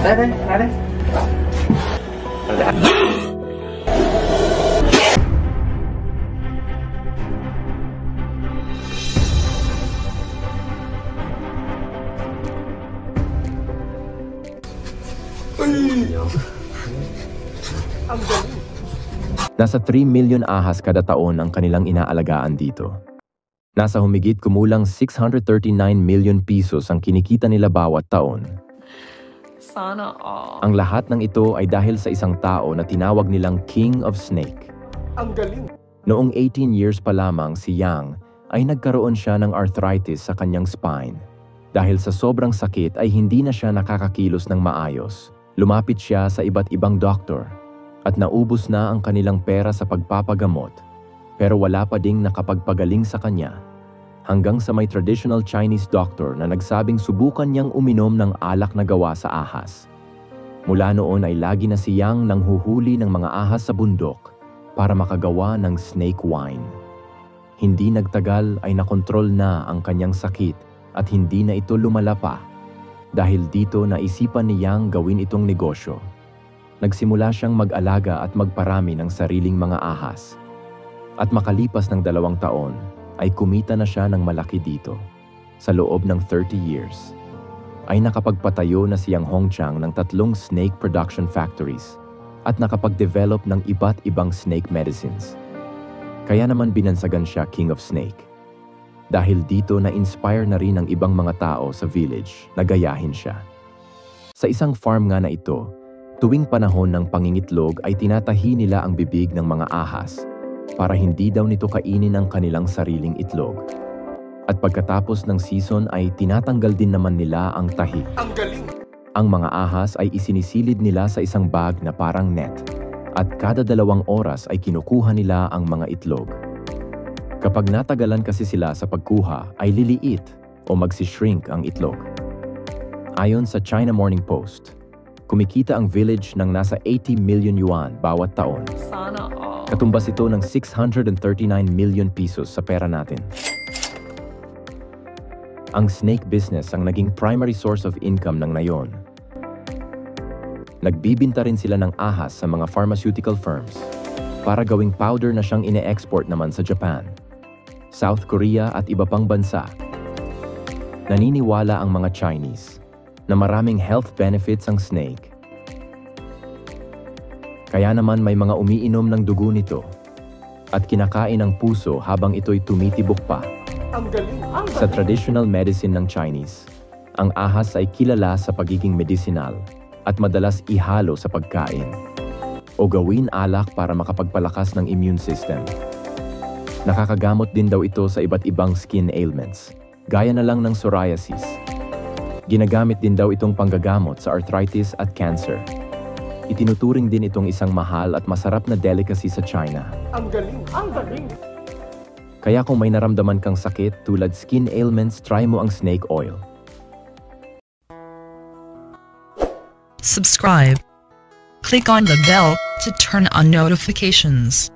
Đây, lại đây. Nasa 3 million ahas kada taon ang kanilang inaalagaan dito. Nasa humigit kumulang 639 million pesos ang kinikita nila bawat taon. Sana all. Ang lahat ng ito ay dahil sa isang tao na tinawag nilang King of Snake. Ang galing. Noong 18 years pa lamang si Yang ay nagkaroon siya ng arthritis sa kanyang spine. Dahil sa sobrang sakit ay hindi na siya nakakakilos ng maayos. Lumapit siya sa iba't ibang doktor at naubos na ang kanilang pera sa pagpapagamot. Pero wala pa ding nakapagpagaling sa kanya. Hanggang sa may traditional Chinese doctor na nagsabing subukan niyang uminom ng alak na gawa sa ahas. Mula noon ay lagi na si Yang nang huhuli ng mga ahas sa bundok para makagawa ng snake wine. Hindi nagtagal ay nakontrol na ang kanyang sakit at hindi na ito lumala pa. Dahil dito naisipan ni Yang gawin itong negosyo. Nagsimula siyang mag-alaga at magparami ng sariling mga ahas. At makalipas ng 2 taon, ay kumita na siya ng malaki dito. Sa loob ng 30 years, ay nakapagpatayo na si Yang Hongqiang ng 3 snake production factories at nakapag-develop ng iba't ibang snake medicines. Kaya naman binansagan siya King of Snake. Dahil dito na-inspire na rin ang ibang mga tao sa village na gayahin siya. Sa isang farm nga na ito, tuwing panahon ng pangingitlog ay tinatahi nila ang bibig ng mga ahas para hindi daw nito kainin ang kanilang sariling itlog. At pagkatapos ng season ay tinatanggal din naman nila ang tahi. Ang galing. Ang mga ahas ay isinisilid nila sa isang bag na parang net at kada 2 oras ay kinukuha nila ang mga itlog. Kapag natagalan kasi sila sa pagkuha ay liliit o magsishrink ang itlog. Ayon sa China Morning Post, kumikita ang village ng nasa 80 million yuan bawat taon. Sana all. Katumbas ito ng 639 million pesos sa pera natin. Ang snake business ang naging primary source of income ng nayon. Nagbibinta rin sila ng ahas sa mga pharmaceutical firms para gawing powder na siyang ine-export naman sa Japan, South Korea at iba pang bansa. Naniniwala ang mga Chinese na maraming health benefits ang snake. Kaya naman may mga umiinom ng dugo nito at kinakain ang puso habang ito'y tumitibok pa. Ang galing. Sa traditional medicine ng Chinese, ang ahas ay kilala sa pagiging medicinal at madalas ihalo sa pagkain o gawin alak para makapagpalakas ng immune system. Nakakagamot din daw ito sa iba't ibang skin ailments, gaya na lang ng psoriasis. Ginagamit din daw itong panggagamot sa arthritis at cancer. Itinuturing din itong isang mahal at masarap na delicacy sa China. Ang galing. Ang galing. Kaya kung may naramdaman kang sakit tulad skin ailments, try mo ang snake oil. Subscribe. Click on the bell to turn on notifications.